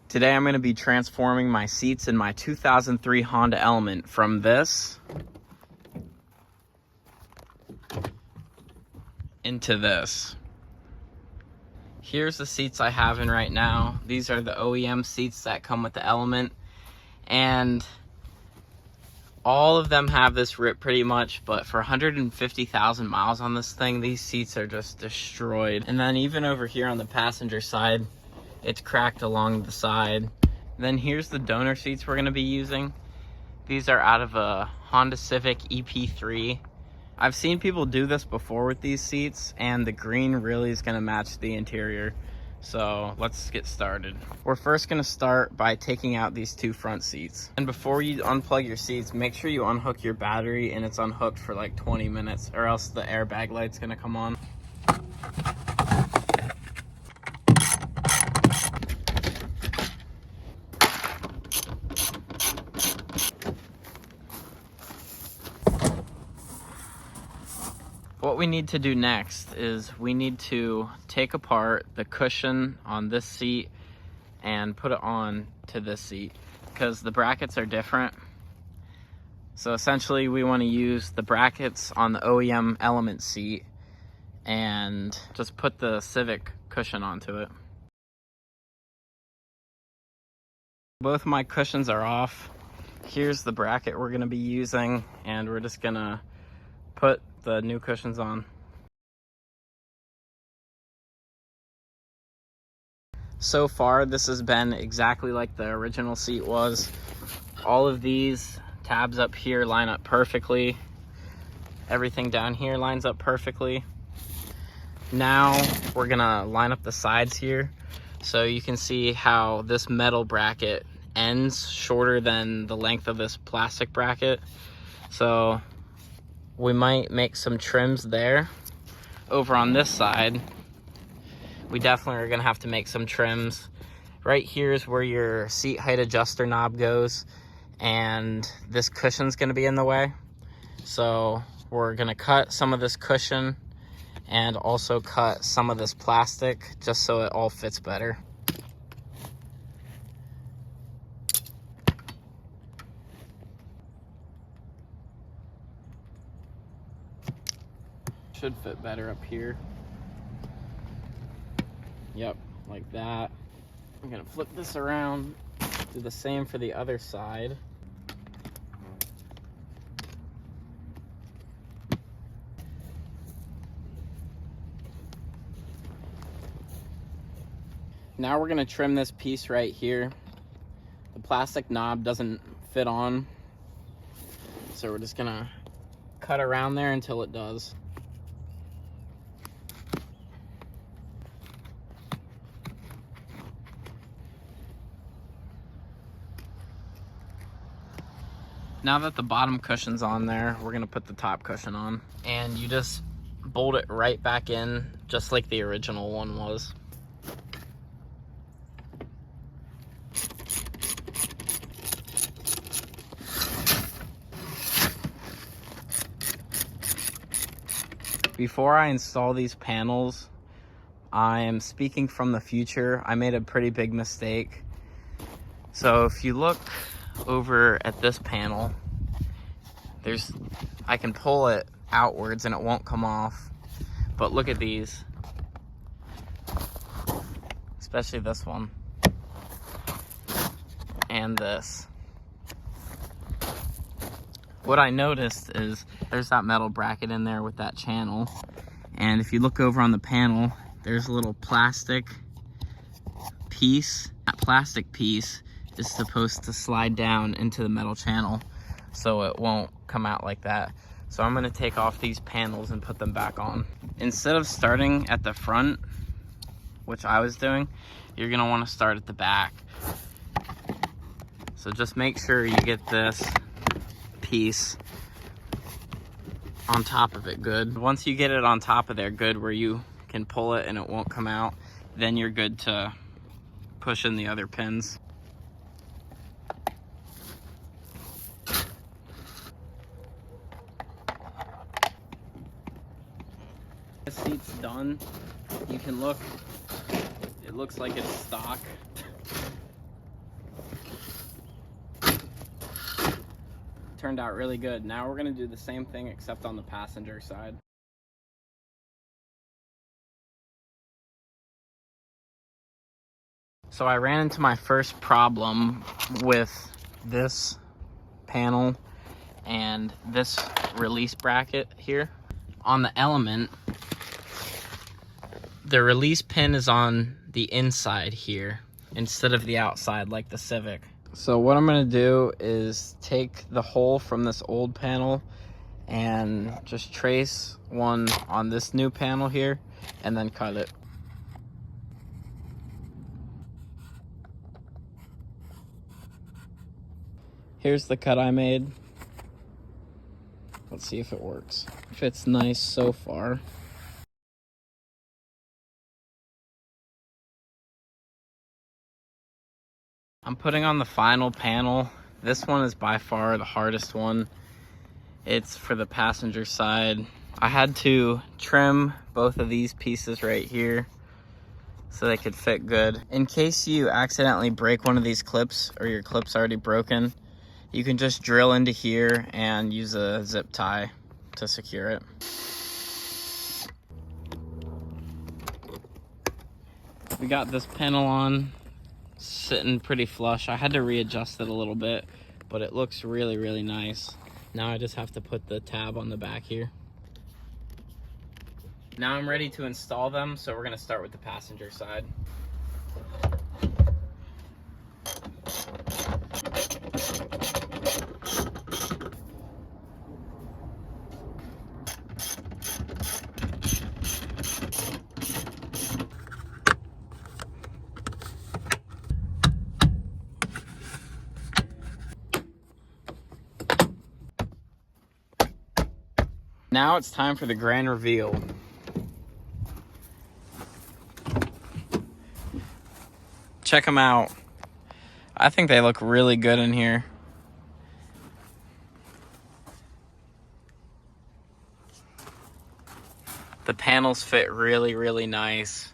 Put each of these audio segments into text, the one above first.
Today I'm going to be transforming my seats in my 2003 Honda Element from this into this. Here's the seats I have in right now. These are the OEM seats that come with the Element, and all of them have this rip pretty much, but for 150,000 miles on this thing, these seats are just destroyed. And then even over here on the passenger side, it's cracked along the side. Then here's the donor seats we're gonna be using. These are out of a Honda Civic EP3. I've seen people do this before with these seats, and the green really is gonna match the interior. So let's get started. We're first gonna start by taking out these two front seats. And before you unplug your seats, make sure you unhook your battery and it's unhooked for like 20 minutes, or else the airbag light's gonna come on. What we need to do next is we need to take apart the cushion on this seat and put it on to this seat, because the brackets are different. So essentially we want to use the brackets on the OEM Element seat and just put the Civic cushion onto it. Both my cushions are off. Here's the bracket we're going to be using, and we're just going to put the new cushions on. So far, this has been exactly like the original seat was. All of these tabs up here line up perfectly. Everything down here lines up perfectly. Now we're gonna line up the sides here, so you can see how this metal bracket ends shorter than the length of this plastic bracket. So we might make some trims there. Over on this side, we definitely are gonna have to make some trims. Right here is where your seat height adjuster knob goes, and this cushion's gonna be in the way. So we're gonna cut some of this cushion and also cut some of this plastic just so it all fits better. Should fit better up here. Yep, like that. I'm gonna flip this around, do the same for the other side. Now we're gonna trim this piece right here. The plastic knob doesn't fit on, so we're just gonna cut around there until it does. Now that the bottom cushion's on there, we're gonna put the top cushion on. And you just bolt it right back in, just like the original one was. Before I install these panels, I am speaking from the future. I made a pretty big mistake. So if you look over at this panel, I can pull it outwards and it won't come off. But look at these, especially this one and this. What I noticed is there's that metal bracket in there with that channel, and if you look over on the panel, there's a little plastic piece. That plastic piece is supposed to slide down into the metal channel so it won't come out like that. So I'm gonna take off these panels and put them back on. Instead of starting at the front, which I was doing, you're gonna wanna start at the back. So just make sure you get this piece on top of it good. Once you get it on top of there good, where you can pull it and it won't come out, then you're good to push in the other pins. The seat's done. You can look, it looks like it's stock. turned out really good. Now we're gonna do the same thing except on the passenger side. So I ran into my first problem with this panel and this release bracket here. On the Element, the release pin is on the inside here instead of the outside like the Civic. So what I'm gonna do is take the hole from this old panel and just trace one on this new panel here and then cut it. Here's the cut I made. Let's see if it works. Fits nice so far. I'm putting on the final panel. This one is by far the hardest one. It's for the passenger side. I had to trim both of these pieces right here so they could fit good. In case you accidentally break one of these clips or your clip's already broken, you can just drill into here and use a zip tie to secure it. We got this panel on, sitting pretty flush. I had to readjust it a little bit, but it looks really, really nice. Now I just have to put the tab on the back here. Now I'm ready to install them, so we're gonna start with the passenger side. Now it's time for the grand reveal. Check them out. I think they look really good in here. The panels fit really, really nice.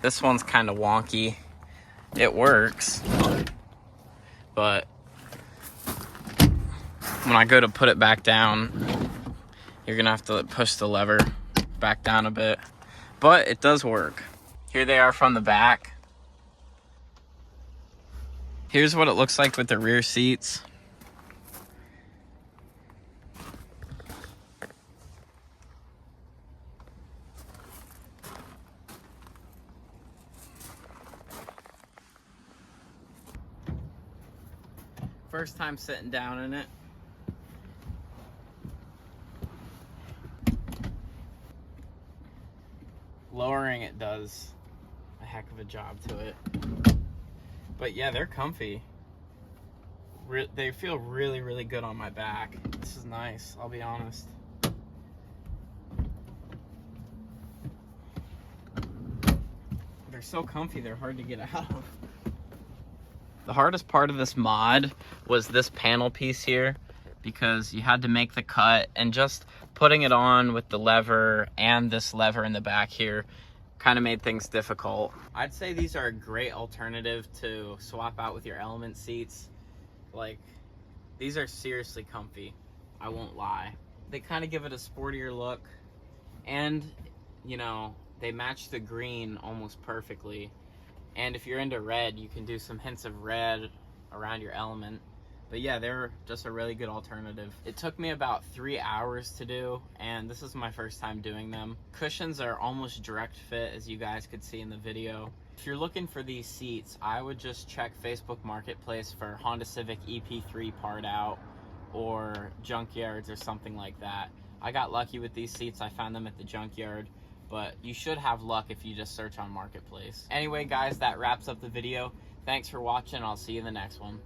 This one's kind of wonky. It works, but when I go to put it back down, you're gonna have to push the lever back down a bit, but it does work. Here they are from the back. Here's what it looks like with the rear seats. First time sitting down in it. Lowering it does a heck of a job to it. But yeah, they're comfy. They feel really, really good on my back. This is nice, I'll be honest. They're so comfy, they're hard to get out of. The hardest part of this mod was this panel piece here, because you had to make the cut, and just putting it on with the lever and this lever in the back here kind of made things difficult. I'd say these are a great alternative to swap out with your Element seats. Like, these are seriously comfy, I won't lie. They kind of give it a sportier look, and you know, they match the green almost perfectly. And if you're into red, you can do some hints of red around your Element. But yeah, they're just a really good alternative. It took me about 3 hours to do, and this is my first time doing them. Cushions are almost direct fit, as you guys could see in the video. If you're looking for these seats, I would just check Facebook Marketplace for Honda Civic EP3 part out, or junkyards or something like that. I got lucky with these seats. I found them at the junkyard. But you should have luck if you just search on Marketplace. Anyway, guys, that wraps up the video. Thanks for watching. I'll see you in the next one.